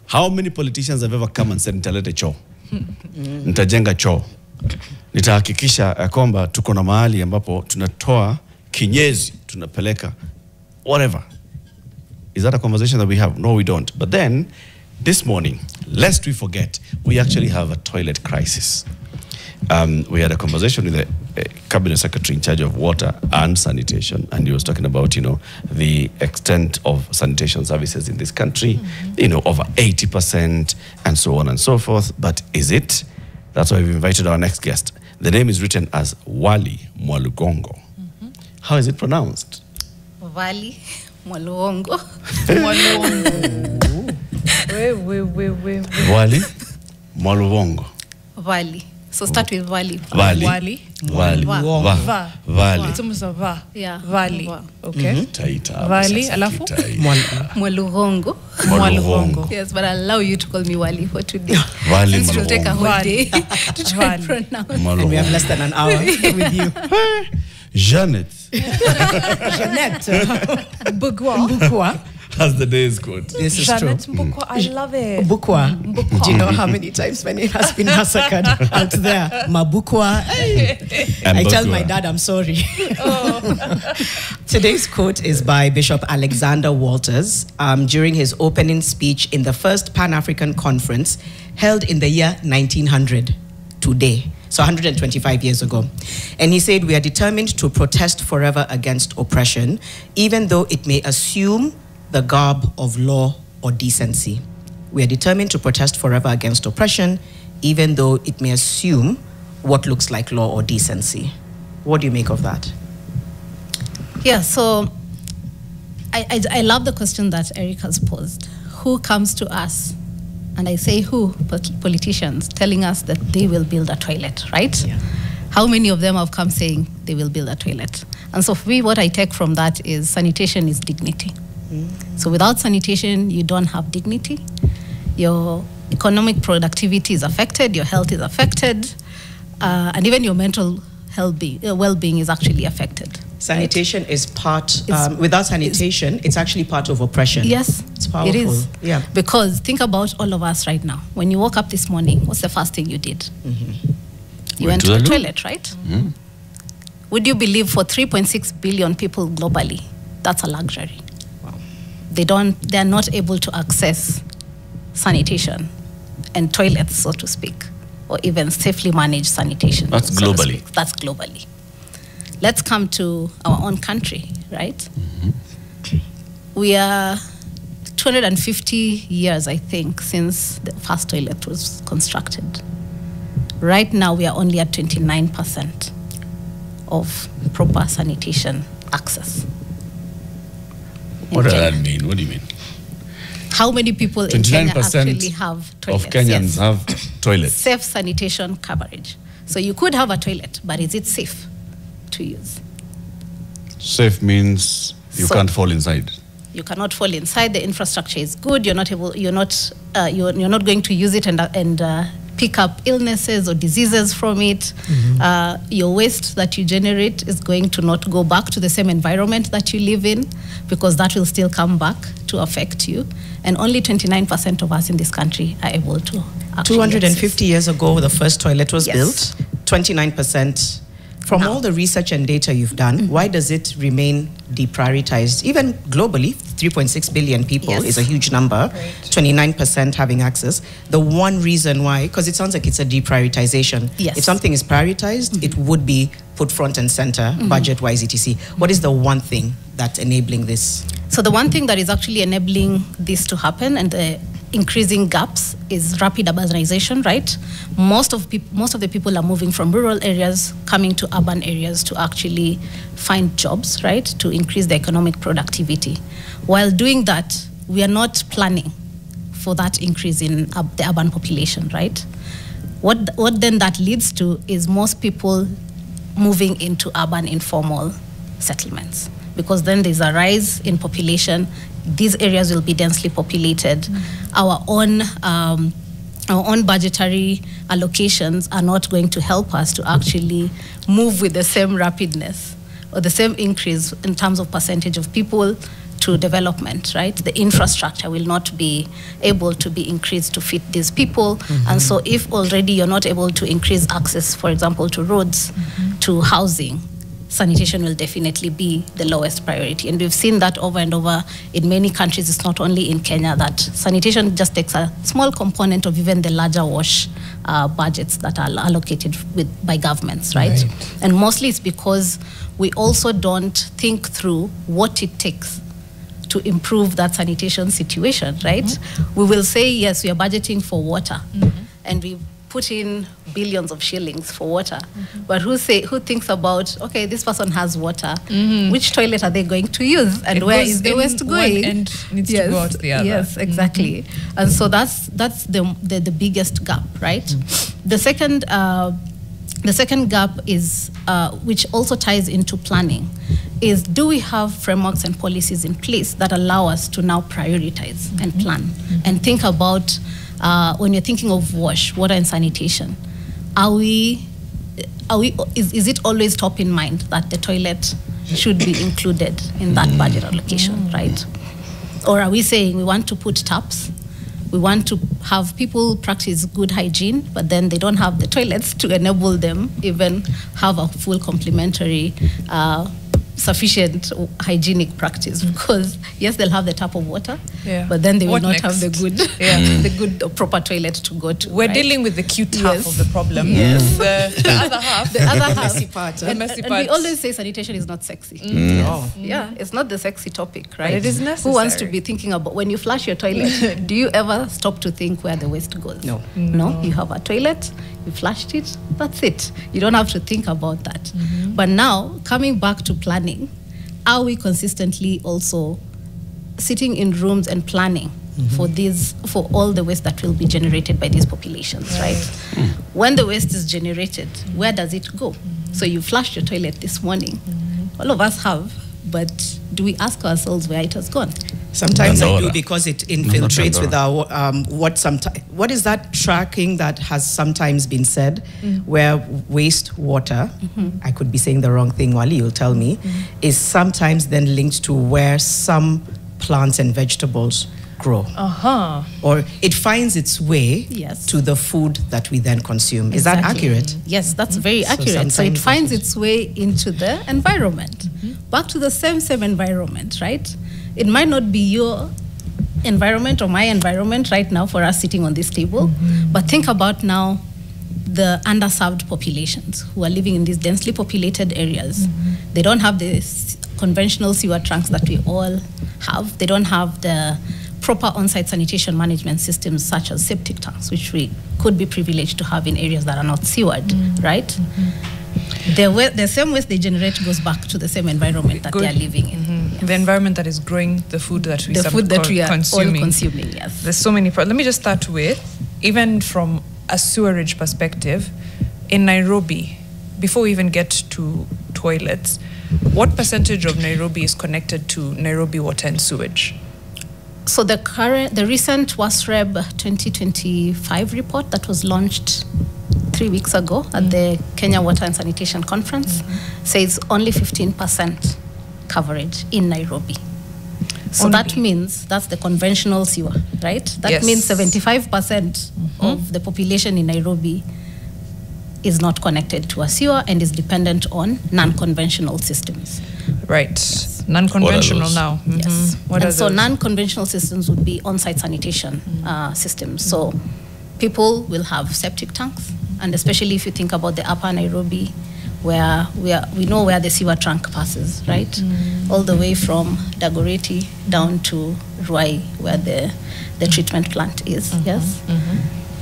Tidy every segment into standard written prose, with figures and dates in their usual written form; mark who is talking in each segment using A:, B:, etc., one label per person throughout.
A: How many politicians have ever come and said nitalete choo? Nitajenga choo. Nitahakikisha ya kwamba tuko na mahali ambapo tunatoa kinyezi, tunapeleka whatever. Is that a conversation that we have? No, we don't. But then this morning, lest we forget, we actually have a toilet crisis. We had a conversation with the cabinet secretary in charge of water and sanitation, and he was talking about, the extent of sanitation services in this country, over 80% and so on and so forth. But is it? That's why we've invited our next guest. The name is written as Wali Mwalugongo. How is it pronounced?
B: Wali Mwalugongo.
A: Wali Mwalugongo.
B: Wali. So start with Wali.
A: Wali.
C: Wali.
A: Wali.
C: Va.
A: Wali.
C: Va.
B: Yeah.
C: Wali. Okay.
A: Taita.
C: Wali, alafu?
B: Mwalugongo.
A: Mwalugongo.
B: Yes, but I'll allow you to call me Wali for today.
A: Wali
B: Since it will take a whole
C: Wali.
B: day to try and pronounce.
C: And we have less than an hour with you.
A: Janet.
C: Jeanette. Mbukwa.
A: As the day is good.
C: This is
B: Janet
C: true.
B: Mbukwa, I love it.
C: Mbukwa. Do you know how many times my name has been massacred out there? Mabukwa. I tell my dad I'm sorry. Today's quote is by Bishop Alexander Walters during his opening speech in the first Pan-African Conference held in the year 1900, today. So 125 years ago. And he said, "We are determined to protest forever against oppression, even though it may assume the garb of law or decency." We are determined to protest forever against oppression, even though it may assume what looks like law or decency. What do you make of that?
B: Yeah, so I love the question that Eric has posed. Who comes to us? And I say who? Politicians telling us that they will build a toilet, right?
C: Yeah.
B: How many of them have come saying they will build a toilet? And so for me, what I take from that is sanitation is dignity. So without sanitation, you don't have dignity. Your economic productivity is affected, your health is affected, and even your mental well-being is actually affected.
C: Sanitation is part, without sanitation, it's actually part of oppression.
B: Yes,
C: it's powerful.
B: it is.
C: Yeah.
B: Because think about all of us right now. When you woke up this morning, what's the first thing you did? You went to the toilet, right? Would you believe for 3.6 billion people globally, that's a luxury? They're not able to access sanitation and toilets, so to speak, or even safely manage sanitation.
A: That's globally.
B: That's globally. Let's come to our own country, right? We are 250 years, I think, since the first toilet was constructed. Right now, we are only at 29% of proper sanitation access.
A: What does that mean? What do you mean?
B: How many people in Kenya actually have toilets?
A: Of Kenyans have toilets.
B: Safe sanitation coverage. So you could have a toilet, but is it safe to use?
A: Safe means you can't fall inside.
B: You cannot fall inside. The infrastructure is good. You're not going to use it and pick up illnesses or diseases from it. Your waste that you generate is going to not go back to the same environment that you live in, because that will still come back to affect you. And only 29% of us in this country are able to actually
C: 250 years ago, the first toilet was
B: Yes.
C: built. 29%. From all the research and data you've done, why does it remain deprioritized? Even globally, 3.6 billion people is a huge number, 29% having access. The one reason why, because it sounds like it's a deprioritization.
B: Yes.
C: If something is prioritized, it would be put front and center, budget-wise, etc. What is the one thing that's enabling this?
B: So the one thing that is actually enabling this to happen and the increasing gaps is rapid urbanization, right? Most of the people are moving from rural areas, coming to urban areas to actually find jobs, right? To increase the economic productivity. While doing that, we are not planning for that increase in the urban population, right? What then that leads to is most people moving into urban informal settlements, because then there's a rise in population. These areas will be densely populated. Our own budgetary allocations are not going to help us to actually move with the same rapidness or the same increase in terms of percentage of people to development, right? The infrastructure will not be able to be increased to fit these people. And so if already you're not able to increase access, for example, to roads, to housing, sanitation will definitely be the lowest priority. And we've seen that over and over in many countries. It's not only in Kenya that sanitation just takes a small component of even the larger wash budgets that are allocated by governments, right? And mostly it's because we also don't think through what it takes to improve that sanitation situation, right? We will say, yes, we are budgeting for water, and we put in billions of shillings for water, but who thinks about, okay, this person has water, which toilet are they going to use, and where is the waste going?
D: And needs to go out the other.
B: Yes, exactly. And so that's the biggest gap, right? The second gap is, which also ties into planning, is do we have frameworks and policies in place that allow us to now prioritize and plan and think about, when you're thinking of water and sanitation, is it always top in mind that the toilet should be included in that budget allocation, right? Or are we saying we want to put taps, we want to have people practice good hygiene, but then they don't have the toilets to enable them even have a full complementary sufficient hygienic practice, because yes, they'll have the tap of water, but then they will not have the good, the good proper toilet to go to.
D: We're dealing with the cute half of the problem. The other half,
B: the other half,
C: messy part.
B: And we always say sanitation is not sexy. Yeah, it's not the sexy topic, right?
D: But it is necessary.
B: Who wants to be thinking about when you flush your toilet? Do you ever stop to think where the waste goes?
C: No.
B: No, you have a toilet, you flushed it, that's it. You don't have to think about that. But now, coming back to planning, are we consistently also sitting in rooms and planning for all the waste that will be generated by these populations, right? When the waste is generated, where does it go? So you flushed your toilet this morning. All of us have, but do we ask ourselves where it has gone?
C: Sometimes I do, because it infiltrates with our what is that tracking that has sometimes been said, where wastewater, I could be saying the wrong thing, Wali, you'll tell me, is sometimes then linked to where some plants and vegetables grow. Or it finds its way to the food that we then consume. Is that accurate?
B: Yes, that's very accurate. So it finds its way into the environment. Back to the same environment, right? It might not be your environment or my environment right now for us sitting on this table, but think about now the underserved populations who are living in these densely populated areas. They don't have the conventional sewer trunks that we all have. They don't have the proper on-site sanitation management systems such as septic tanks, which we could be privileged to have in areas that are not sewered, right? The same waste they generate goes back to the same environment that they are living in.
D: The environment that is growing the food that we
B: are
D: consuming.
B: All consuming, yes.
D: There's so many problems. Let me just start with, even from a sewerage perspective, in Nairobi, before we even get to toilets, what percentage of Nairobi is connected to Nairobi water and sewage?
B: So the recent WASREB 2025 report that was launched 3 weeks ago at the Kenya Water and Sanitation Conference says only 15% coverage in Nairobi. So that means that's the conventional sewer, right? That means 75% of the population in Nairobi is not connected to a sewer and is dependent on non-conventional systems.
D: Right. Non-conventional now.
B: Yes. So non-conventional systems would be on-site sanitation systems. So people will have septic tanks, and especially if you think about the upper Nairobi, where we know where the sewer trunk passes, right? All the way from Dagoretti down to Ruai, where the treatment plant is, yes?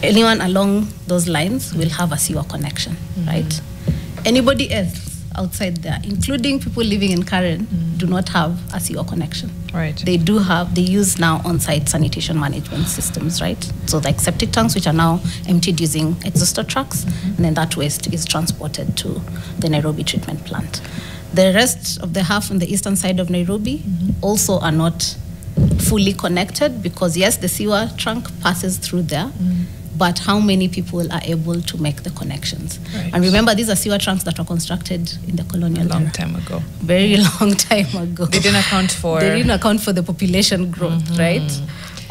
B: Anyone along those lines will have a sewer connection, right? Anybody else outside there, including people living in Karen, do not have a sewer connection.
D: Right.
B: They use now on-site sanitation management systems, right? So like septic tanks, which are now emptied using exhauster trucks, and then that waste is transported to the Nairobi treatment plant. The rest of the half on the eastern side of Nairobi also are not fully connected, because yes, the sewer trunk passes through there, but how many people are able to make the connections?
D: Right.
B: And remember, these are sewer trunks that were constructed in the colonial
D: long
B: era.
D: time ago.
B: Very long time ago.
D: They didn't account for...
B: They didn't account for the population growth, right?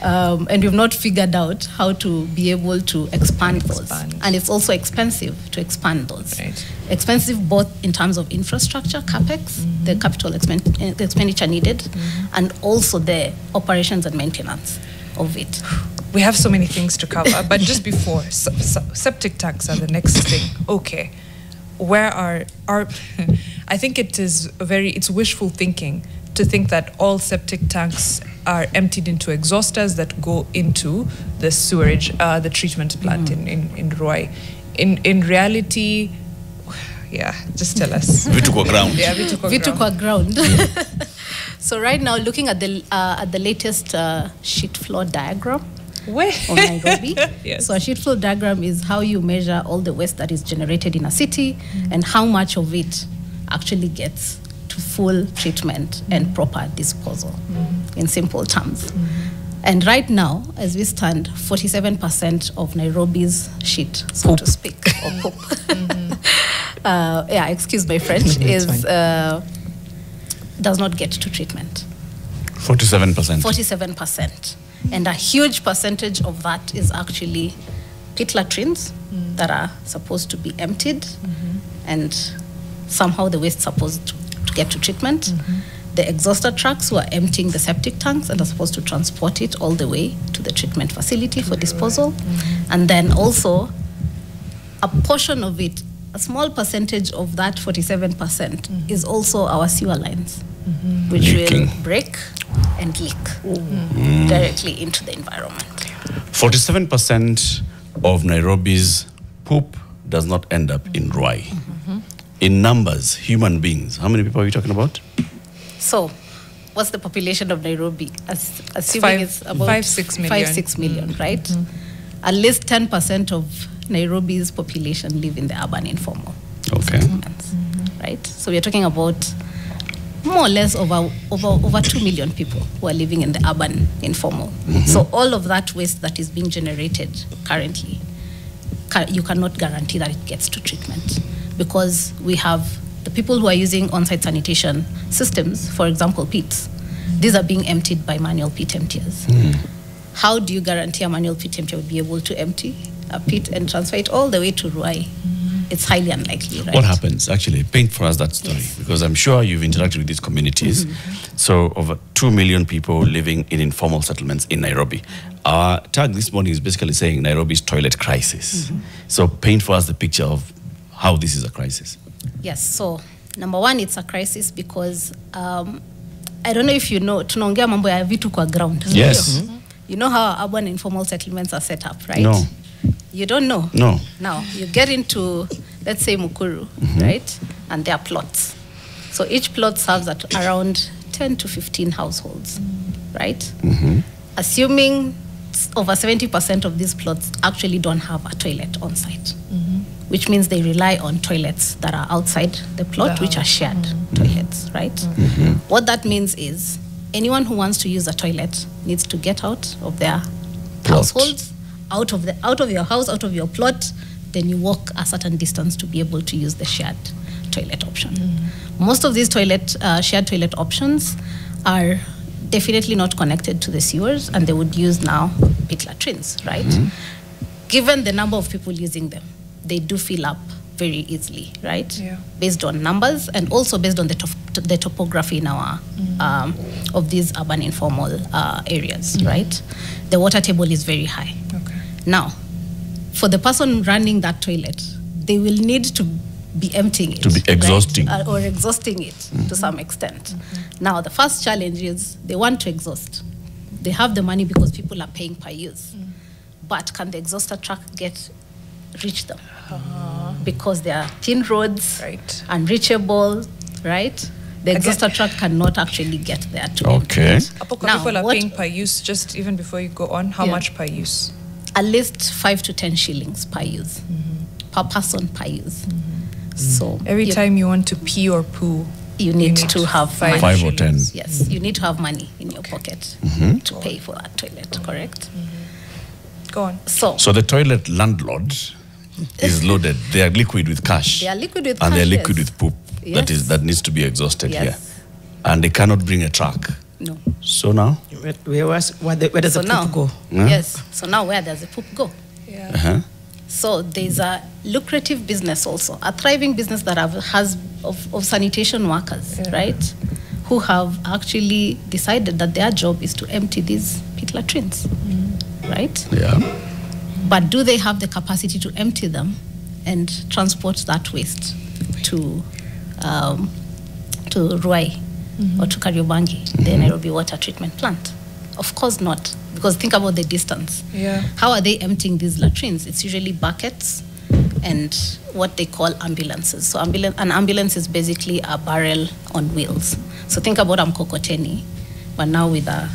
B: And we've not figured out how to be able to expand those. And it's also expensive to expand those.
D: Right.
B: Expensive both in terms of infrastructure, capex, the capital expenditure needed, and also the operations and maintenance of it.
D: We have so many things to cover, but just before, septic tanks are the next thing. Okay, where are I think it's wishful thinking to think that all septic tanks are emptied into exhausters that go into the sewerage, the treatment plant in Ruai. In reality, yeah, just tell us.
A: Vitu kwa ground.
D: Yeah, vitu
B: kwa ground. So right now, looking at the latest sheet flow diagram of Nairobi.
D: Yes.
B: So a sheet flow diagram is how you measure all the waste that is generated in a city and how much of it actually gets to full treatment and proper disposal, in simple terms. And right now, as we stand, 47% of Nairobi's shit, so to speak, or poop, excuse my French, does not get to treatment.
A: 47%.
B: 47%. And a huge percentage of that is actually pit latrines that are supposed to be emptied, and somehow the waste is supposed to get to treatment. The exhauster trucks who are emptying the septic tanks and are supposed to transport it all the way to the treatment facility for disposal. And then also a portion of it, a small percentage of that 47% is also our sewer lines, which will break and leak directly into the environment.
A: 47% of Nairobi's poop does not end up in Ruai. In numbers, human beings, how many people are we talking about?
B: So, what's the population of Nairobi? Assuming it's about
D: 5-6 million.
B: 5-6 million, right? At least 10% of Nairobi's population live in the urban informal settlements, right? So we're talking about more or less over 2 million people who are living in the urban informal. So all of that waste that is being generated currently, you cannot guarantee that it gets to treatment, because we have the people who are using on-site sanitation systems, for example, pits. These are being emptied by manual pit emptiers. How do you guarantee a manual pit emptier will be able to empty a pit and transfer it all the way to Ruai? It's highly unlikely, right?
A: What happens? Actually, paint for us that story, because I'm sure you've interacted with these communities. So over 2 million people living in informal settlements in Nairobi. Our tag this morning is basically saying Nairobi's toilet crisis. So paint for us the picture of how this is a crisis.
B: Yes, so number one, it's a crisis because I don't know if you know, tunaongea mambo ya vitu kwa ground.
A: Yes.
B: You know how urban informal settlements are set up, right?
A: No.
B: You don't know?
A: No.
B: Now, you get into, let's say, Mukuru, right? And there are plots. So each plot serves at around 10 to 15 households, right? Assuming over 70% of these plots actually don't have a toilet on site, which means they rely on toilets that are outside the plot, which are shared toilets, right? What that means is anyone who wants to use a toilet needs to get out of their households, out of your house, out of your plot, then you walk a certain distance to be able to use the shared toilet option. Most of these shared toilet options are definitely not connected to the sewers, and they would use now pit latrines, right? Given the number of people using them, they do fill up very easily, right?
D: Yeah.
B: Based on numbers and also based on the topography in our of these urban informal areas, right? The water table is very high.
D: Okay.
B: Now, for the person running that toilet, they will need to be emptying it.
A: To be exhausting.
B: Right? Or exhausting it to some extent. Now, the first challenge is they want to exhaust. They have the money because people are paying per use. But can the exhauster truck reach them? Because they are thin roads,
D: Right.
B: unreachable, right? The exhauster truck cannot actually get there to
A: Okay.
D: Apoko,
B: Now,
D: people are
B: what-
D: paying per use, just even before you go on, how much per use?
B: at least 5 to 10 shillings per use, per person per use. So
D: Every time you want to pee or poo,
B: you need to have
D: 5
B: money.
A: 5 or 10.
B: Yes, you need to have money in your pocket to pay for that toilet, correct?
D: Go on.
A: So the toilet landlord is loaded. They are liquid with cash.
B: They are liquid with
A: and
B: cash,
A: they're liquid
B: yes.
A: with poop.
B: Yes.
A: That needs to be exhausted
B: Yes.
A: here. And they cannot bring a truck.
B: No.
A: So now?
C: Where does the poop go?
A: Huh?
B: Yes. So now where does the poop go?
D: Yeah.
A: Uh-huh.
B: So there's a lucrative business also, a thriving business that has of sanitation workers, right? Who have actually decided that their job is to empty these pit latrines, right?
A: Yeah.
B: But do they have the capacity to empty them and transport that waste to Ruai or to Kariobangi, the Nairobi water treatment plant? Of course not, because think about the distance.
D: Yeah.
B: How are they emptying these latrines? It's usually buckets and what they call ambulances. So an ambulance is basically a barrel on wheels. So think about mkokoteni, but now with a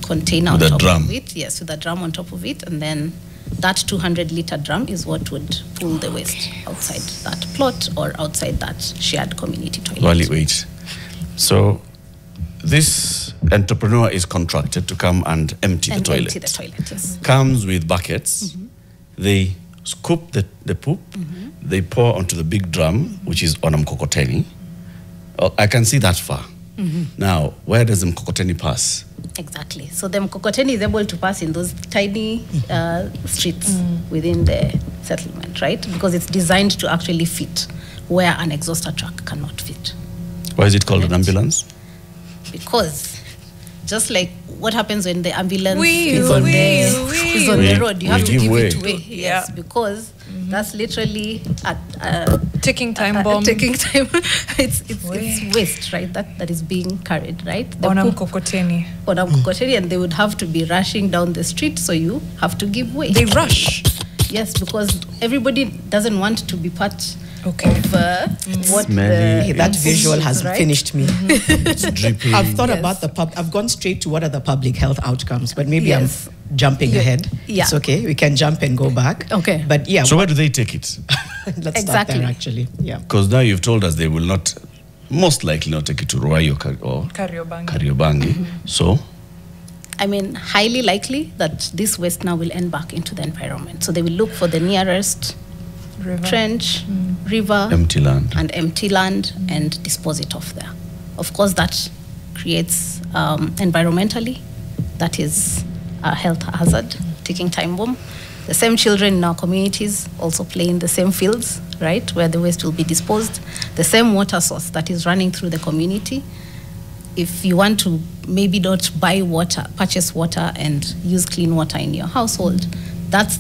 B: container
A: With
B: on
A: a
B: top
A: drum.
B: of it. Yes, with a drum on top of it, and then that 200-liter drum is what would pull the waste outside that plot or outside that shared community toilet.
A: Wali, wait. So this entrepreneur is contracted to come and empty the toilet.
B: Empty the toilet, yes.
A: Comes with buckets. They scoop the poop. They pour onto the big drum, which is on a mkokoteni. Oh, I can see that far. Now, where does the mkokoteni pass?
B: Exactly. So the mkokoteni is able to pass in those tiny streets within the settlement, right? Because it's designed to actually fit where an exhauster truck cannot fit.
A: Why is it called an ambulance?
B: Because just like what happens when the ambulance
D: Wheel,
B: is on
D: wheel,
B: the road, you have to
A: give
B: give
A: way.
B: it way. Yes,
D: Yeah.
B: because that's literally a
D: Ticking time bomb.
B: Taking time. it's
D: Way.
B: waste, right? That is being carried, right? The
D: On a
B: poop
D: mkokoteni.
B: on a mkokoteni, and they would have to be rushing down the street, so you have to give way.
D: They rush.
B: Yes, because everybody doesn't want to be part
D: Okay.
B: of what
A: Smelly.
C: Hey, that visual has
B: right?
C: finished me.
A: It's dripping.
C: I've thought
B: Yes.
C: about I've gone straight to what are the public health outcomes, but maybe
B: Yes.
C: I'm jumping ahead.
B: Yeah.
C: It's okay. We can jump and go back.
B: Okay.
C: But yeah,
A: So where do they take it?
C: let's start
B: Exactly.
C: there actually. Yeah.
A: Because now you've told us they will not, most likely not take it to Ruai or
D: Kariobangi.
A: Kariobangi. So
B: I mean, highly likely that this waste now will end back into the environment. So they will look for the nearest
D: River.
B: trench, river,
A: empty land.
B: and empty land and dispose it off there. Of course, that creates environmentally, that is a health hazard, ticking time bomb. The same children in our communities also play in the same fields, right, where the waste will be disposed. The same water source that is running through the community. If you want to maybe not buy water, purchase water and use clean water in your household,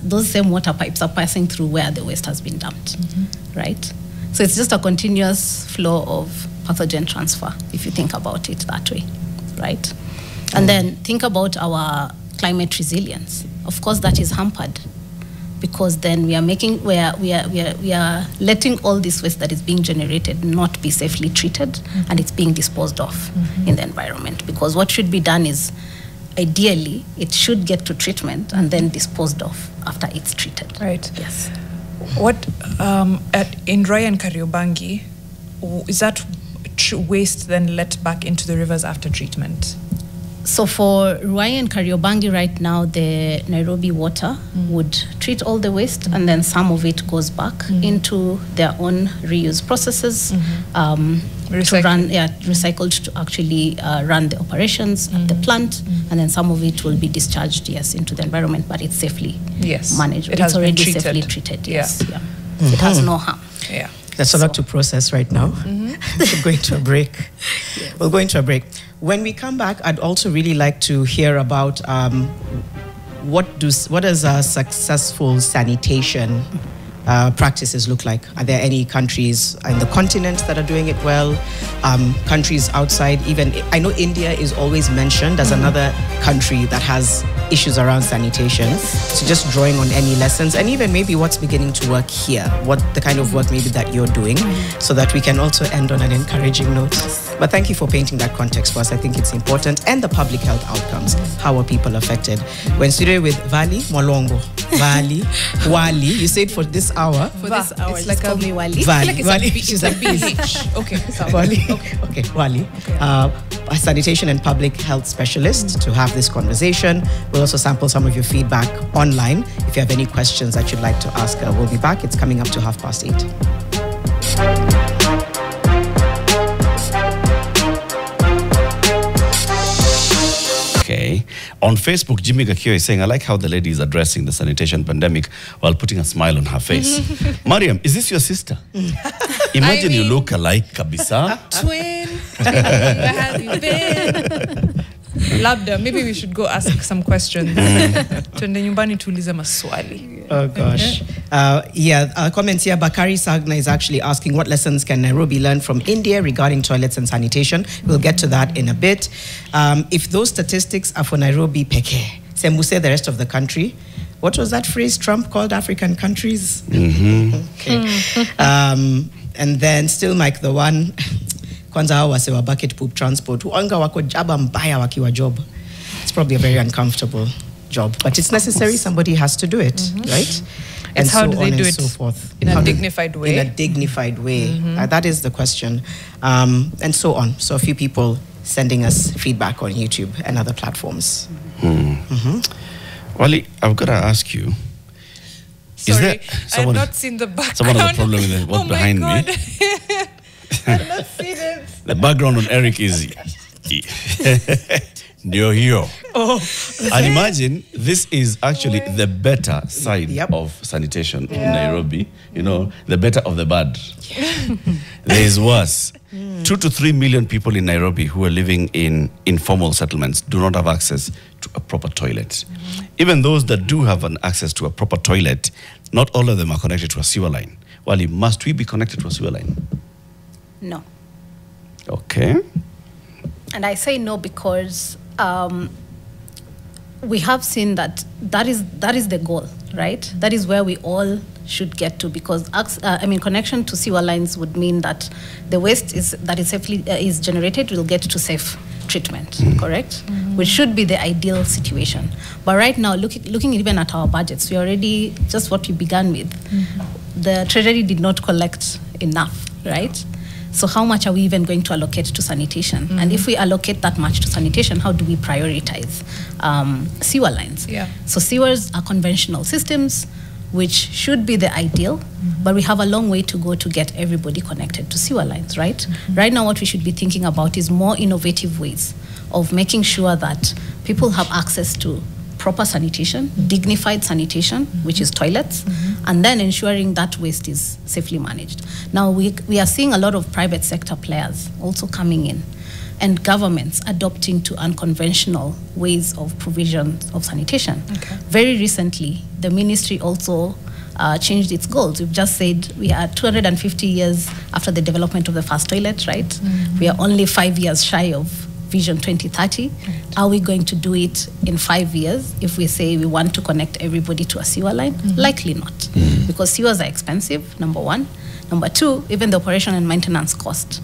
B: those same water pipes are passing through where the waste has been dumped, right? So it's just a continuous flow of pathogen transfer, if you think about it that way, right? And then think about our climate resilience. Of course, that is hampered because then we are letting all this waste that is being generated not be safely treated, and it's being disposed of in the environment. Because what should be done is, ideally, it should get to treatment and then disposed of after it's treated.
D: Right.
B: Yes.
D: What in Ruai and Kariobangi, is that waste then let back into the rivers after treatment?
B: So for Ruai and Kariobangi right now, the Nairobi water would treat all the waste, and then some of it goes back into their own reuse processes to run, recycled to actually run the operations at the plant, and then some of it will be discharged, yes, into the environment, but it's safely managed.
D: It has
B: it's already
D: been treated.
B: safely treated, yes.
D: Yeah.
B: So it has no harm.
D: Yeah.
C: There's a lot to process right now. We're going to a break. We'll go into a break. When we come back, I'd also really like to hear about what does a successful sanitation practices look like? Are there any countries in the continent that are doing it well? Countries outside, even I know India is always mentioned as another country that has issues around sanitation. So just drawing on any lessons and even maybe what's beginning to work here, what the kind of work maybe that you're doing, so that we can also end on an encouraging note. But thank you for painting that context for us. I think it's important. And the public health outcomes. How are people affected? We're in studio with Wali Mwalugongo Wali. Wali. You say it for this hour.
B: For this hour,
D: it's
B: just
D: like
B: call me Wali.
C: Wali. Wali.
D: It's like BH. Okay, sorry.
C: Wali. Okay, Wali. A sanitation and public health specialist to have this conversation. We'll also sample some of your feedback online. If you have any questions that you'd like to ask her, we'll be back. It's coming up to 8:30.
A: Okay. On Facebook, Jimmy Gakio is saying, I like how the lady is addressing the sanitation pandemic while putting a smile on her face. Mariam, is this your sister? Imagine you look alike, kabisa.
D: Twin. Where have you been? Labda, maybe we should go ask some questions. Tuende nyumbani tuulize maswali.
C: Oh gosh. Comments here. Bakari Sagna is actually asking what lessons can Nairobi learn from India regarding toilets and sanitation. We'll get to that in a bit. If those statistics are for Nairobi peke, sembuse the rest of the country. What was that phrase Trump called African countries? Okay. And then still Mike the one. Kwanza hao wase wa bucket poop transport. Wanga wako jaba mbaya wakiwa job. It's probably a very uncomfortable job, but it's necessary. Somebody has to do it, right?
D: And how do they do it?
C: So forth.
D: In a dignified way?
C: In a dignified way. That is the question. And so on. So a few people sending us feedback on YouTube and other platforms.
A: Wally, I've got to ask you.
D: Sorry, I've not seen the background.
A: Someone has a problem with what's behind me.
D: I've not seen it.
A: The background on Eric is ndio hiyo. And imagine this is actually the better side of sanitation in Nairobi. You know, the better of the bad. There is worse. 2 to 3 million people in Nairobi who are living in informal settlements do not have access to a proper toilet. Even those that do have an access to a proper toilet, not all of them are connected to a sewer line. Wally, must we be connected to a sewer line?
B: No.
A: Okay.
B: And I say no because we have seen that is the goal, right? That is where we all should get to, because connection to sewer lines would mean that the waste is generated will get to safe treatment, correct? Which should be the ideal situation. But right now, looking even at our budgets, we already, just what we began with, the Treasury did not collect enough, right? So how much are we even going to allocate to sanitation? And if we allocate that much to sanitation, how do we prioritize sewer lines? So sewers are conventional systems, which should be the ideal, but we have a long way to go to get everybody connected to sewer lines, right? Right now, what we should be thinking about is more innovative ways of making sure that people have access to proper sanitation, dignified sanitation, which is toilets, and then ensuring that waste is safely managed. Now, we are seeing a lot of private sector players also coming in, and governments adopting to unconventional ways of provision of sanitation. Very recently, the ministry also changed its goals. We've just said we are 250 years after the development of the first toilet, right? We are only 5 years shy of Vision 2030. Are we going to do it in 5 years if we say we want to connect everybody to a sewer line? Likely not, because sewers are expensive, number one. Number two, even the operation and maintenance cost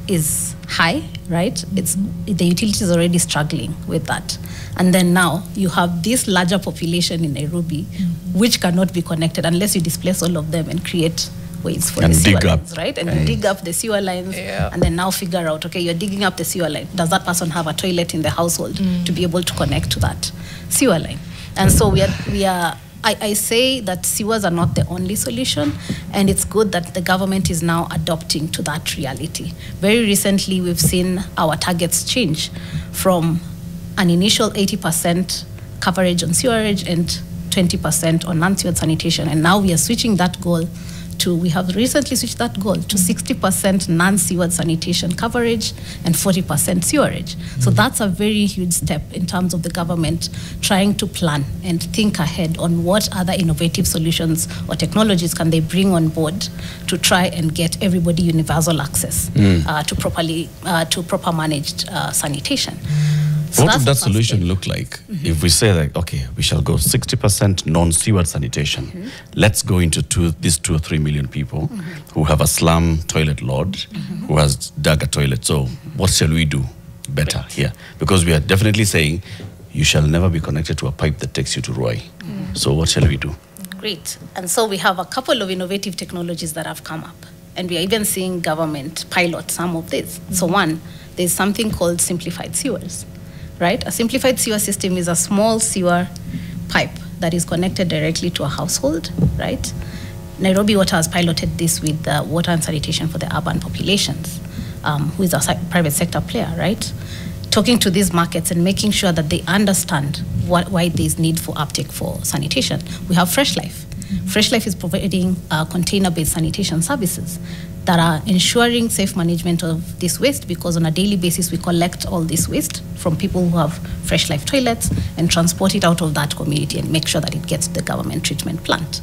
B: is high, right? The utility is already struggling with that. And then now you have this larger population in Nairobi, which cannot be connected unless you displace all of them and create ways for the sewer lines, right? And you dig up the sewer lines and then now figure out, okay, you're digging up the sewer line. Does that person have a toilet in the household to be able to connect to that sewer line? And so I say that sewers are not the only solution, and it's good that the government is now adopting to that reality. Very recently, we've seen our targets change from an initial 80% coverage on sewerage and 20% on non-sewered sanitation, and now we are switching that goal we have recently switched that goal to 60% non-sewered sanitation coverage and 40% sewerage. So that's a very huge step in terms of the government trying to plan and think ahead on what other innovative solutions or technologies can they bring on board to try and get everybody universal access to proper managed sanitation. So
A: what would that solution look like if we say that, okay, we shall go 60% non-sewered sanitation. Let's go into these 2 or 3 million people who have a slum toilet lord who has dug a toilet. So what shall we do better here? Because we are definitely saying you shall never be connected to a pipe that takes you to Ruai. So what shall we do?
B: Great. And so we have a couple of innovative technologies that have come up. And we are even seeing government pilot some of these. So one, there's something called simplified sewers, right? A simplified sewer system is a small sewer pipe that is connected directly to a household, right? Nairobi Water has piloted this with the Water and Sanitation for the Urban Populations, who is a private sector player, right? Talking to these markets and making sure that they understand why there's need for uptake for sanitation. We have Fresh Life. Fresh Life is providing container-based sanitation services that are ensuring safe management of this waste, because on a daily basis we collect all this waste from people who have Fresh Life toilets and transport it out of that community and make sure that it gets to the government treatment plant.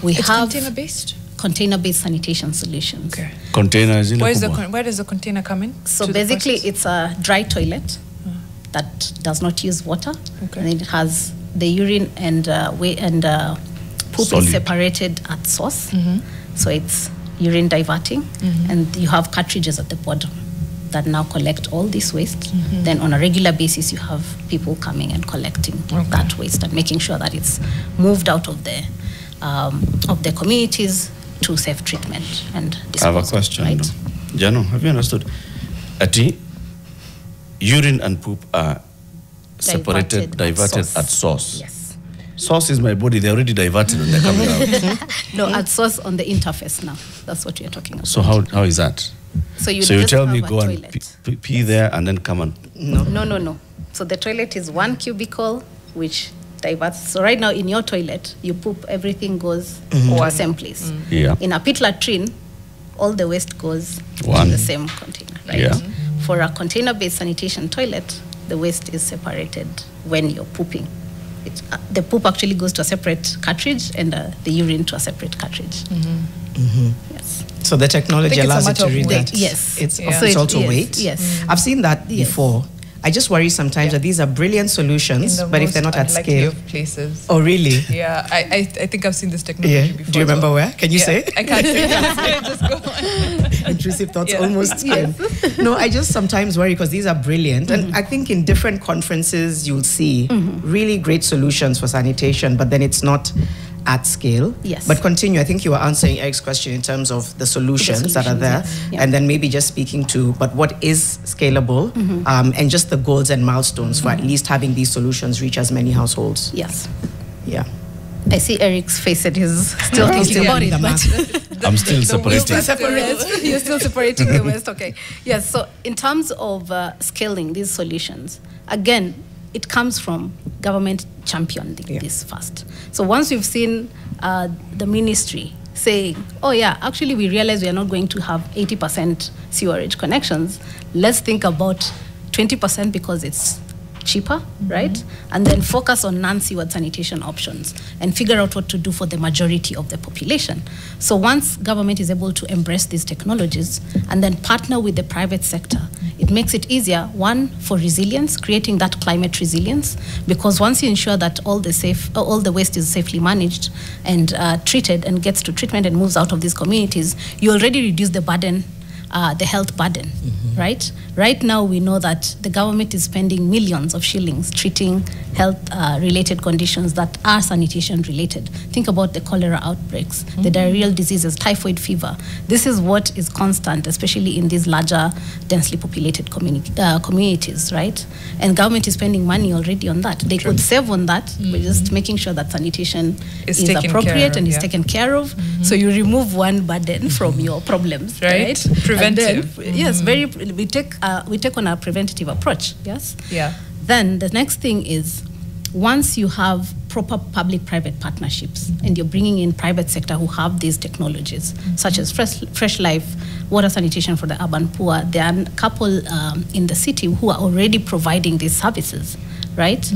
D: It's container-based?
B: Container-based sanitation solutions.
D: Okay.
A: Container is in
D: Where does the container come in?
B: So
D: to the
B: basically
D: process?
B: it's a dry toilet that does not use water.
D: Okay.
B: And it has the urine and poop
A: Solid.
B: is separated at source. So it's urine diverting, and you have cartridges at the bottom that now collect all this waste. Then on a regular basis, you have people coming and collecting that waste and making sure that it's moved out of the communities to safe treatment and disposal.
A: I have a question.
B: Right?
A: Jano, have you understood? Ati, urine and poop are separated, diverted at source.
B: Yes.
A: Source is my body. They're already diverted and they're coming out.
B: No, at source on the interface now. That's what you're talking about.
A: So how is that?
B: So you
A: tell
B: just
A: me
B: have a
A: go and
B: toilet.
A: pee there and then come and...
B: No. So the toilet is one cubicle which diverts. So right now in your toilet, you poop, everything goes to the same place.
A: Yeah.
B: In a pit latrine, all the waste goes
A: One.
B: to the same container, right?
A: Yeah.
B: For a container-based sanitation toilet, the waste is separated when you're pooping. The poop actually goes to a separate cartridge and the urine to a separate cartridge. Yes.
C: So the technology
D: I think it's a
C: allows you
D: matter
C: to
D: of
C: read
D: weight.
C: that.
B: Yes.
C: It's,
D: Yeah.
C: so it's also
B: yes,
C: weight.
B: Yes.
C: I've seen that
B: Yes.
C: before. I just worry sometimes that these are brilliant solutions,
D: In the
C: but if
D: most
C: they're not at
D: unlikely
C: scale.
D: of places.
C: Oh, really?
D: Yeah, I think I've seen this technology
C: Yeah.
D: before.
C: Do you remember
D: so-
C: where? Can you say?
D: I can't say that. Just go on.
C: Intrusive thoughts
D: Yeah.
C: almost. No, I just sometimes worry because these are brilliant. And I think in different conferences, you'll see really great solutions for sanitation, but then it's not at scale.
B: Yes.
C: But continue. I think you were answering Eric's question in terms of the solutions that are there.
B: yes. Yeah.
C: And then maybe just speaking to, but what is scalable and just the goals and milestones for at least having these solutions reach as many households.
B: Yes.
C: Yeah.
B: I see Eric's face and he's still
C: I'm
B: thinking
C: still
B: about
C: doing
B: it.
C: the
B: But
A: I'm still separating.
B: yes, you're still separating the waste. Okay. Yes. So in terms of scaling these solutions, again, it comes from government championing this first. So once we've seen the ministry saying, oh yeah, actually we realize we are not going to have 80% sewerage connections, let's think about 20% because it's cheaper, right? And then focus on non-sewered sanitation options and figure out what to do for the majority of the population. So once government is able to embrace these technologies and then partner with the private sector, it makes it easier, one, for resilience, creating that climate resilience, because once you ensure that all the waste is safely managed and treated and gets to treatment and moves out of these communities, you already reduce the burden, the health burden, right? Right now, we know that the government is spending millions of shillings treating health-related conditions that are sanitation-related. Think about the cholera outbreaks, the diarrheal diseases, typhoid fever. This is what is constant, especially in these larger, densely populated communities, right? And government is spending money already on that. They could save on that by just making sure that sanitation
D: Is
B: is
D: taken care
B: appropriate
D: of,
B: and is
D: yeah.
B: taken care of. So you remove one burden from your problems,
D: Right.
B: right?
D: Preventive.
B: And then, yes, we take on a preventative approach. Yes.
D: Yeah.
B: Then the next thing is, once you have proper public-private partnerships and you're bringing in private sector who have these technologies, such as Fresh Life, water sanitation for the urban poor, there are a couple in the city who are already providing these services, right?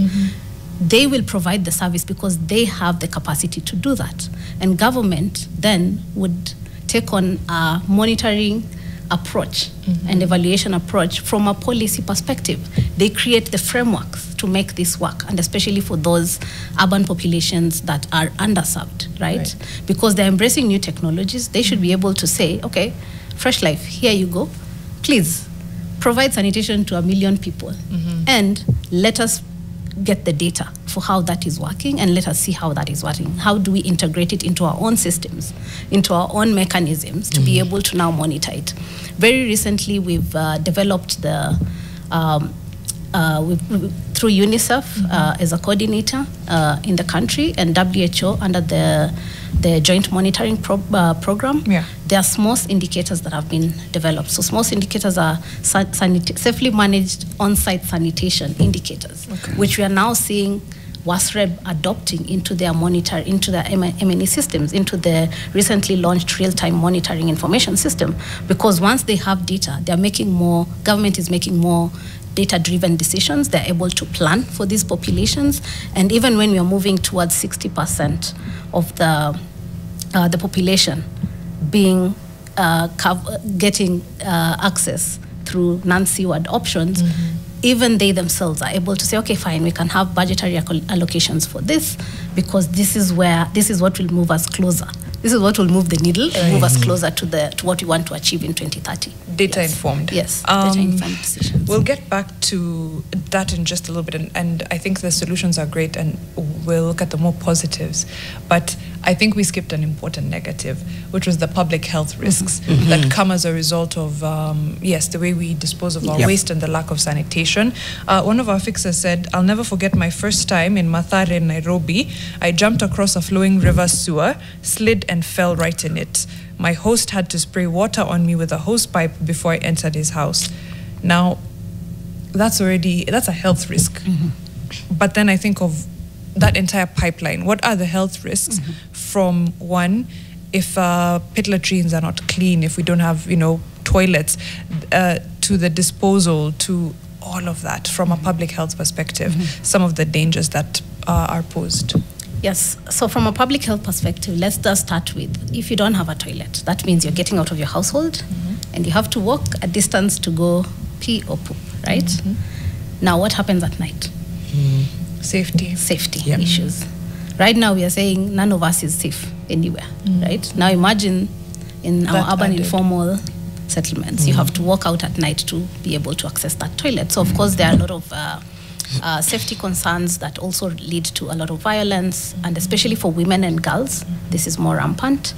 B: They will provide the service because they have the capacity to do that. And government then would take on a monitoring approach and evaluation approach from a policy perspective. They create the frameworks to make this work, and especially for those urban populations that are underserved, right? Because they're embracing new technologies, they should be able to say, okay, Fresh Life, here you go. Please provide sanitation to 1 million people and let us get the data for how that is working, and let us see how that is working. How do we integrate it into our own systems, into our own mechanisms to be able to now monitor it? Very recently, we've developed the through UNICEF as a coordinator in the country, and WHO under the joint monitoring program.
D: Yeah.
B: There are SMOS indicators that have been developed. So SMOS indicators are safely managed on-site sanitation indicators, which we are now seeing WASREB adopting into their into their M&E systems, into the recently launched real-time monitoring information system. Because once they have data, they're making more, government is making more data-driven decisions. They're able to plan for these populations. And even when we are moving towards 60% of the population being getting access through non-seaward options, even they themselves are able to say, okay, fine, we can have budgetary allocations for this, because this is what will move us closer. This is what will move the needle and move us closer to what we want to achieve in 2030.
D: Data informed.
B: Yes, data informed decisions.
D: We'll get back to that in just a little bit, and I think the solutions are great, and we'll look at the more positives. But I think we skipped an important negative, which was the public health risks that come as a result of, the way we dispose of our waste and the lack of sanitation. One of our fixers said, "I'll never forget my first time in Mathare, Nairobi. I jumped across a flowing river sewer, slid and fell right in it. My host had to spray water on me with a hose pipe before I entered his house." Now, that's a health risk. But then I think of that entire pipeline. What are the health risks from, one, if pit latrines are not clean, if we don't have, toilets, to the disposal, to all of that from a public health perspective, some of the dangers that are posed?
B: Yes, so from a public health perspective, let's just start with, if you don't have a toilet, that means you're getting out of your household and you have to walk a distance to go pee or poop, right? Now, what happens at night? Safety issues. Right now, we are saying none of us is safe anywhere, right? Now, imagine in our urban informal settlements, you have to walk out at night to be able to access that toilet. So, of course, there are a lot of safety concerns that also lead to a lot of violence, and especially for women and girls, this is more rampant,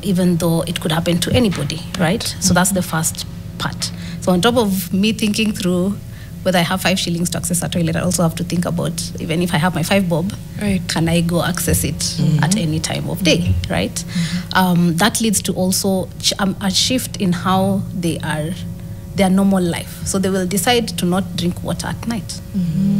B: even though it could happen to anybody, right? So that's the first part. So on top of me thinking through whether I have 5 shillings to access a toilet, I also have to think about, even if I have my 5 bob, can I go access it at any time of day, right? That leads to also a shift in how their normal life. So they will decide to not drink water at night,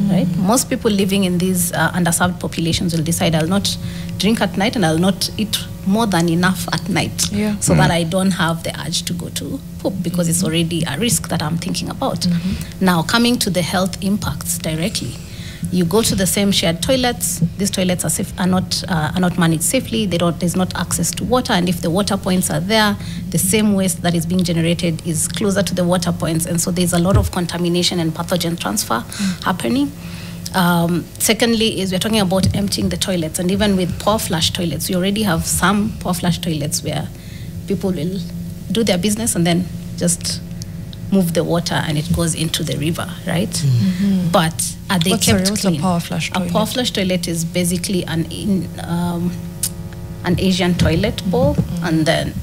B: right? Most people living in these underserved populations will decide, I'll not drink at night and I'll not eat more than enough at night, so that I don't have the urge to go to poop, because it's already a risk that I'm thinking about. Now, coming to the health impacts directly, you go to the same shared toilets. These toilets are not managed safely. There's not access to water, and if the water points are there, the same waste that is being generated is closer to the water points, and so there's a lot of contamination and pathogen transfer happening. Secondly, is we're talking about emptying the toilets, and even with pour flush toilets, we already have some pour flush toilets where people will do their business and then just move the water and it goes into the river, right? But are they kept clean? What's a power flush toilet? A power flush toilet is basically an Asian toilet bowl,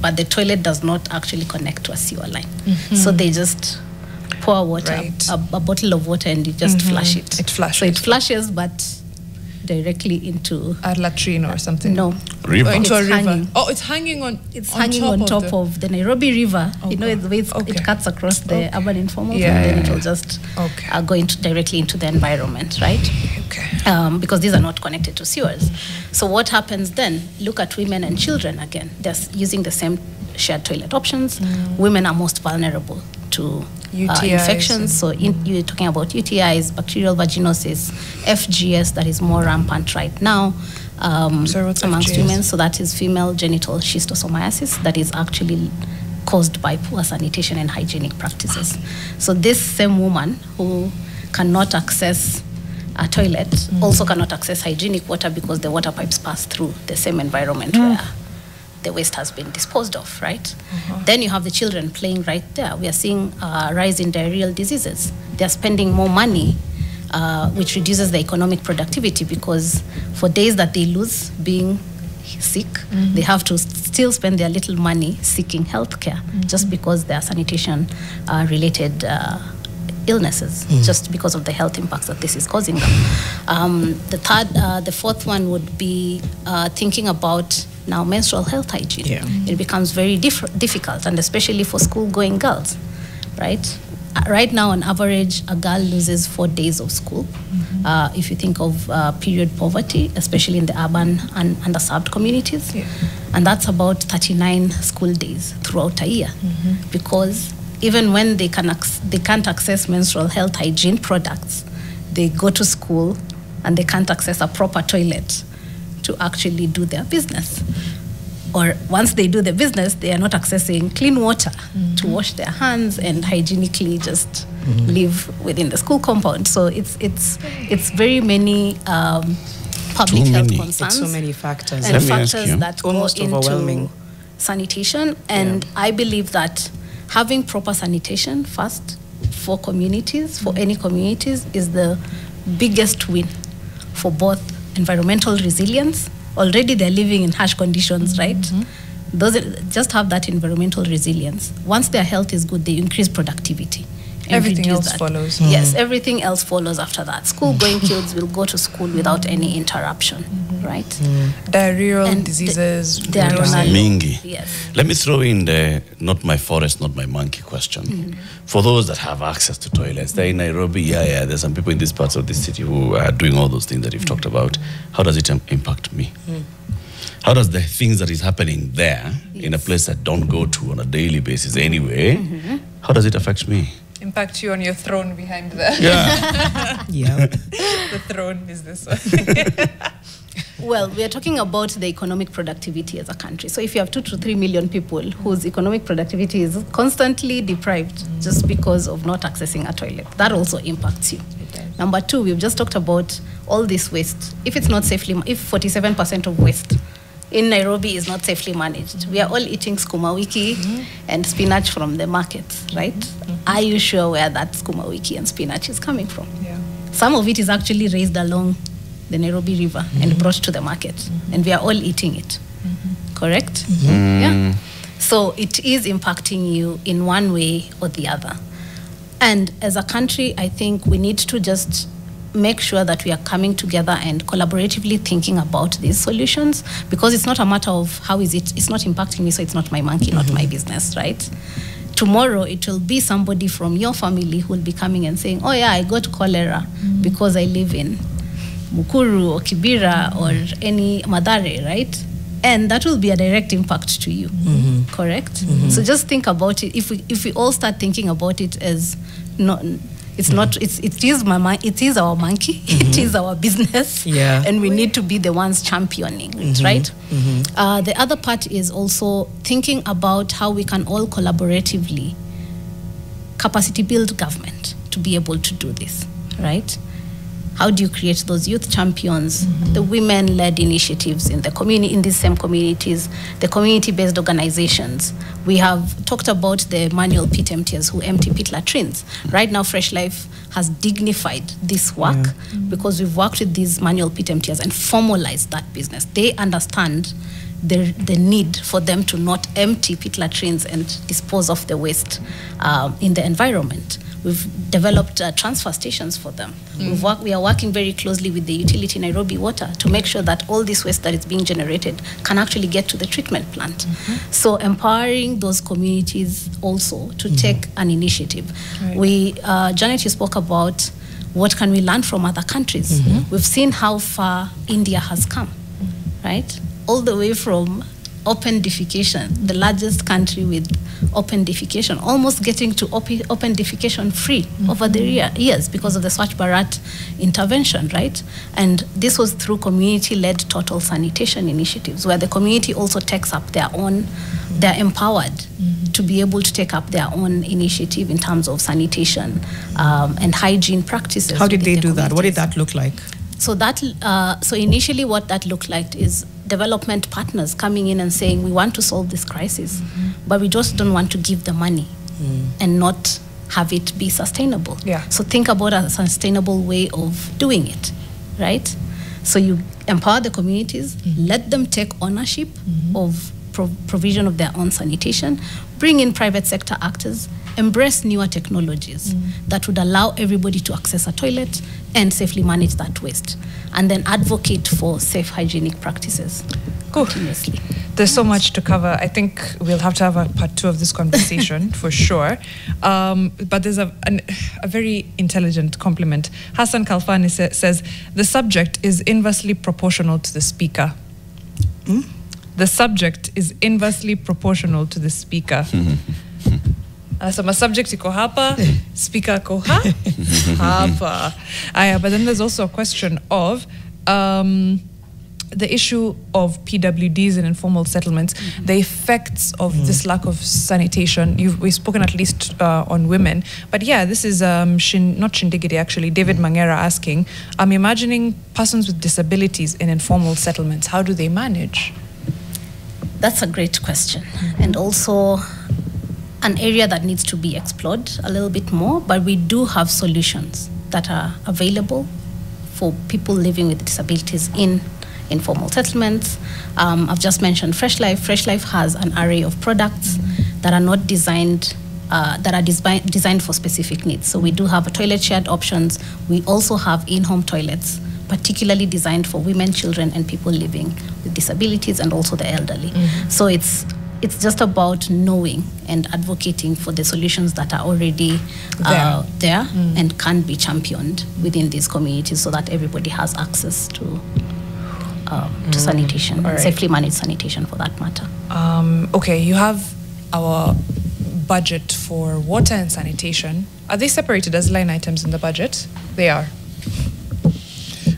B: but the toilet does not actually connect to a sewer line. So they just pour water, a bottle of water, and you just flush it. It flushes. So it flushes, but directly into
D: a latrine or something.
B: No,
A: river.
D: Into a river.
B: Hanging.
D: Oh, it's hanging on.
B: It's hanging on top of the Nairobi River. You know, the way it cuts across the urban informal, and then it will just go directly into the environment, right? Because these are not connected to sewers. So what happens then? Look at women and children again. They're using the same shared toilet options. Women are most vulnerable to infections. So you're talking about UTIs, bacterial vaginosis, FGS that is more rampant right now amongst
D: FGS?
B: women. So that is female genital schistosomiasis that is actually caused by poor sanitation and hygienic practices. So this same woman who cannot access a toilet also cannot access hygienic water, because the water pipes pass through the same environment where the waste has been disposed of, right? Then you have the children playing right there. We are seeing a rise in diarrheal diseases. They're spending more money which reduces the economic productivity, because for days that they lose being sick, they have to still spend their little money seeking healthcare just because they are sanitation related illnesses, just because of the health impacts that this is causing them. The fourth one would be thinking about now menstrual health hygiene.
C: Yeah.
B: It becomes very difficult, and especially for school-going girls, right? Right now, on average, a girl loses 4 days of school. If you think of period poverty, especially in the urban and underserved communities, and that's about 39 school days throughout a year, because even when they can't access menstrual health hygiene products, they go to school and they can't access a proper toilet to actually do their business. Or once they do the business, they are not accessing clean water to wash their hands and hygienically just live within the school compound. So it's very many public health concerns.
C: It's so many factors.
B: And factors that
C: almost
B: go into
C: overwhelming.
B: Sanitation. And I believe that having proper sanitation first for communities, for any communities, is the biggest win for both environmental resilience. Already they're living in harsh conditions, right? Those just have that environmental resilience. Once their health is good, they increase productivity.
D: Everything else follows.
B: Yes, everything else follows after that. School-going kids will go to school without any interruption, right?
D: Diarrheal
B: And
D: diseases.
A: Mingi.
B: Yes.
A: Let me throw in the not my forest, not my monkey question. For those that have access to toilets, they're in Nairobi, there's some people in these parts of the city who are doing all those things that you've talked about. How does it impact me? How does the things that is happening there in a place that don't go to on a daily basis anyway, how does it affect me?
D: Impact you on your throne behind there.
A: Yeah.
C: Yeah.
D: The throne is this one.
B: Well, we are talking about the economic productivity as a country. So if you have 2 to 3 million people whose economic productivity is constantly deprived just because of not accessing a toilet, that also impacts you. Number 2, we've just talked about all this waste. If it's not safely, if 47% of waste in Nairobi is not safely managed, we are all eating skuma wiki and spinach from the markets, right? Are you sure where that skuma wiki and spinach is coming from?
D: Yeah.
B: Some of it is actually raised along the Nairobi River and brought to the market, and we are all eating it. Correct? Yeah. So it is impacting you in one way or the other. And as a country, I think we need to just make sure that we are coming together and collaboratively thinking about these solutions, because it's not a matter of how is it, it's not impacting me, so it's not my monkey, not my business, right? Tomorrow, it will be somebody from your family who will be coming and saying, oh yeah, I got cholera because I live in Mukuru or Kibera or any Madare, right? And that will be a direct impact to you, correct? So just think about it. If we all start thinking about it as not, it is our monkey, it is our business, and we need to be the ones championing it, right? The other part is also thinking about how we can all collaboratively capacity build government to be able to do this, right? How do you create those youth champions, the women-led initiatives in the community, in these same communities, the community-based organizations? We have talked about the manual pit emptiers who empty pit latrines. Right now, Fresh Life has dignified this work because we've worked with these manual pit emptiers and formalized that business. They understand the need for them to not empty pit latrines and dispose of the waste in the environment. We've developed transfer stations for them. We are working very closely with the utility Nairobi Water to make sure that all this waste that is being generated can actually get to the treatment plant. So empowering those communities also to take an initiative. Janet, you spoke about what can we learn from other countries. We've seen how far India has come, right? All the way from open defecation, the largest country with open defecation, almost getting to open defecation free over the years because of the Swachh Bharat intervention, right? And this was through community-led total sanitation initiatives, where the community also takes up their own, they're empowered to be able to take up their own initiative in terms of sanitation and hygiene practices.
C: How did they do that? What did that look like?
B: So initially what that looked like is development partners coming in and saying, we want to solve this crisis, but we just don't want to give the money and not have it be sustainable.
D: Yeah.
B: So think about a sustainable way of doing it, right? So you empower the communities, let them take ownership of provision of their own sanitation, bring in private sector actors, embrace newer technologies that would allow everybody to access a toilet and safely manage that waste, and then advocate for safe hygienic practices continuously.
D: There's so much to cover. I think we'll have to have a part 2 of this conversation for sure. But there's a very intelligent compliment. Hassan Kalfani says, the subject is inversely proportional to the speaker. The subject is inversely proportional to the speaker. Anasema subject iko hapa, speaker iko hapa. But then there's also a question of the issue of PWDs and informal settlements, the effects of this lack of sanitation. We've spoken at least on women. But yeah, this is not Shindigiri actually, David Mangera asking, I'm imagining persons with disabilities in informal settlements. How do they manage?
B: That's a great question. And also an area that needs to be explored a little bit more, but we do have solutions that are available for people living with disabilities in informal settlements. I've just mentioned Fresh Life. Fresh Life has an array of products that are not designed, that are designed for specific needs. So we do have toilet shared options. We also have in-home toilets, particularly designed for women, children, and people living with disabilities, and also the elderly. So it's just about knowing and advocating for the solutions that are already there and can be championed within these communities, so that everybody has access to sanitation,
D: right.
B: Safely managed sanitation for that matter.
D: Okay, you have our budget for water and sanitation. Are they separated as line items in the budget? They are.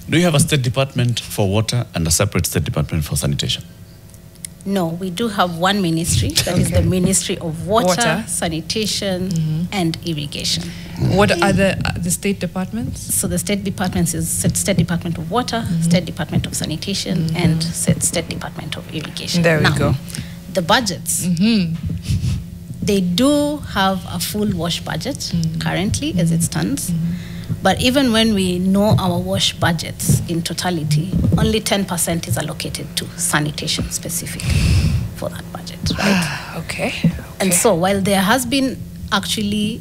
A: Do you have a state department for water and a separate state department for sanitation?
B: No, we do have one ministry, that is the Ministry of Water, Sanitation, and Irrigation.
D: What are the state departments?
B: So the state departments is State Department of Water, State Department of Sanitation, and State Department of Irrigation.
D: There we go.
B: The budgets, they do have a full wash budget currently as it stands. But even when we know our wash budgets in totality, only 10% is allocated to sanitation specifically for that budget, right?
D: Okay.
B: And so while there has been actually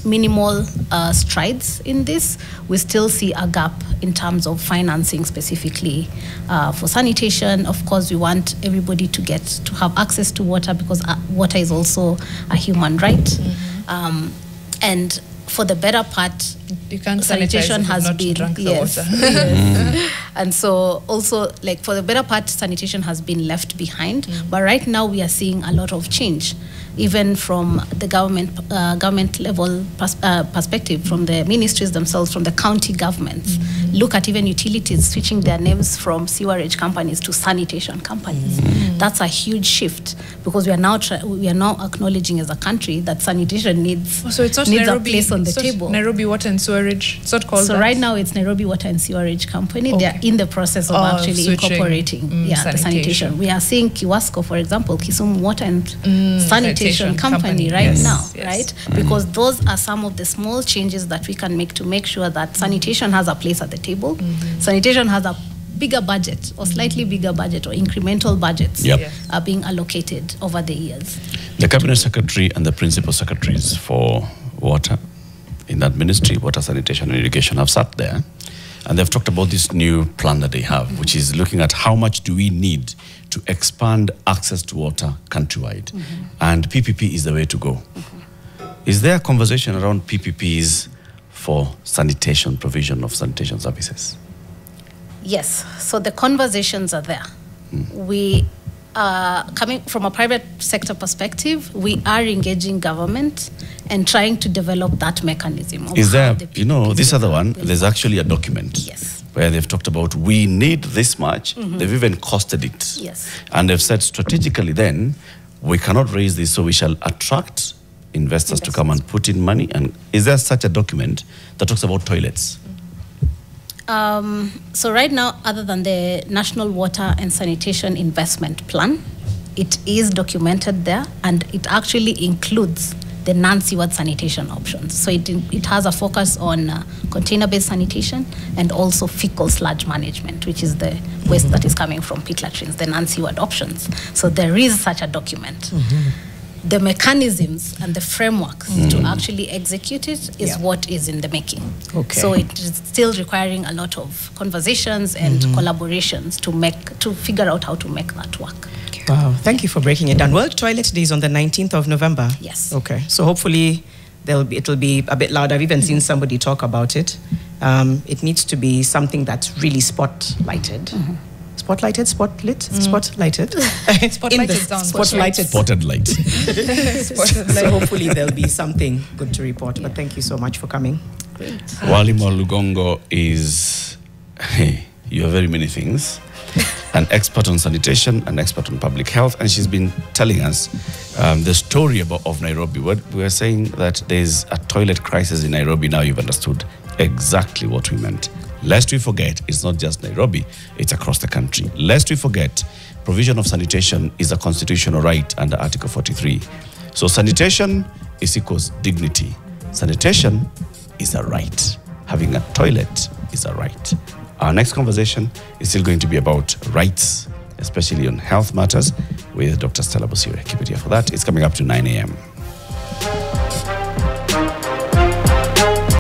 B: minimal strides in this, we still see a gap in terms of financing specifically for sanitation. Of course, we want everybody to have access to water, because water is also a human right. And for the better part,
D: you can't
B: sanitation has been
D: drunk the water.
B: Yes. And so also, like, for the better part, sanitation has been left behind. But right now we are seeing a lot of change, even from the government level perspective, from the ministries themselves, from the county governments. Look at even utilities switching their names from sewerage companies to sanitation companies. That's a huge shift, because we are now acknowledging as a country that sanitation needs
D: So it's not
B: needs
D: Nairobi,
B: a place on the
D: it's not
B: table.
D: Nairobi Water and Sewerage. It's not called
B: So
D: that?
B: right now it's Nairobi Water and Sewerage Company.
D: Okay.
B: They are in the process of actually
D: switching,
B: incorporating the sanitation. We are seeing Kiwasco, for example, Kisumu Water and Sanitation Company right now, right? Because those are some of the small changes that we can make to make sure that sanitation has a place at the table. Sanitation has a bigger budget, or slightly bigger budget, or incremental budgets are being allocated over the years.
A: The Cabinet Secretary and the Principal Secretaries for Water in that ministry, Water, Sanitation and Irrigation, have sat there and they've talked about this new plan that they have, which is looking at how much do we need to expand access to water countrywide. And PPP is the way to go. Is there a conversation around PPPs for sanitation, provision of sanitation services?
B: Yes, so the conversations are there. We coming from a private sector perspective, we are engaging government and trying to develop that mechanism.
A: Is there, you know, this other one, there's actually a document where they've talked about we need this much, they've even costed it. And they've said strategically then, we cannot raise this, so we shall attract investors to come and put in money. And is there such a document that talks about toilets?
B: So right now, other than the National Water and Sanitation Investment Plan, it is documented there, and it actually includes the non-sewer sanitation options. So it has a focus on container-based sanitation and also fecal sludge management, which is the waste that is coming from pit latrines, the non-sewered options. So there is such a document. The mechanisms and the framework to actually execute it is what is in the making.
C: Okay.
B: So it is still requiring a lot of conversations and collaborations to figure out how to make that work.
C: Wow, thank you for breaking it down. World Toilet Day is on the 19th of November.
B: Yes.
C: Okay, so hopefully it'll be a bit louder. I've even seen somebody talk about it. It needs to be something that's really spotlighted. Spotlighted.
D: Spotlighted sounds
C: spotlighted.
A: Spotted light.
C: So hopefully there'll be something good to report. But thank you so much for coming.
B: Great.
A: Wali Mwalugongo is, you are very many things. An expert on sanitation, an expert on public health, and she's been telling us the story of Nairobi. We are saying that there's a toilet crisis in Nairobi. Now you've understood exactly what we meant. Lest we forget, it's not just Nairobi, it's across the country. Lest we forget, provision of sanitation is a constitutional right under Article 43. So sanitation is equals dignity. Sanitation is a right. Having a toilet is a right. Our next conversation is still going to be about rights, especially on health matters, with Dr. Stella Bosire. Keep it here for that. It's coming up to 9 a.m.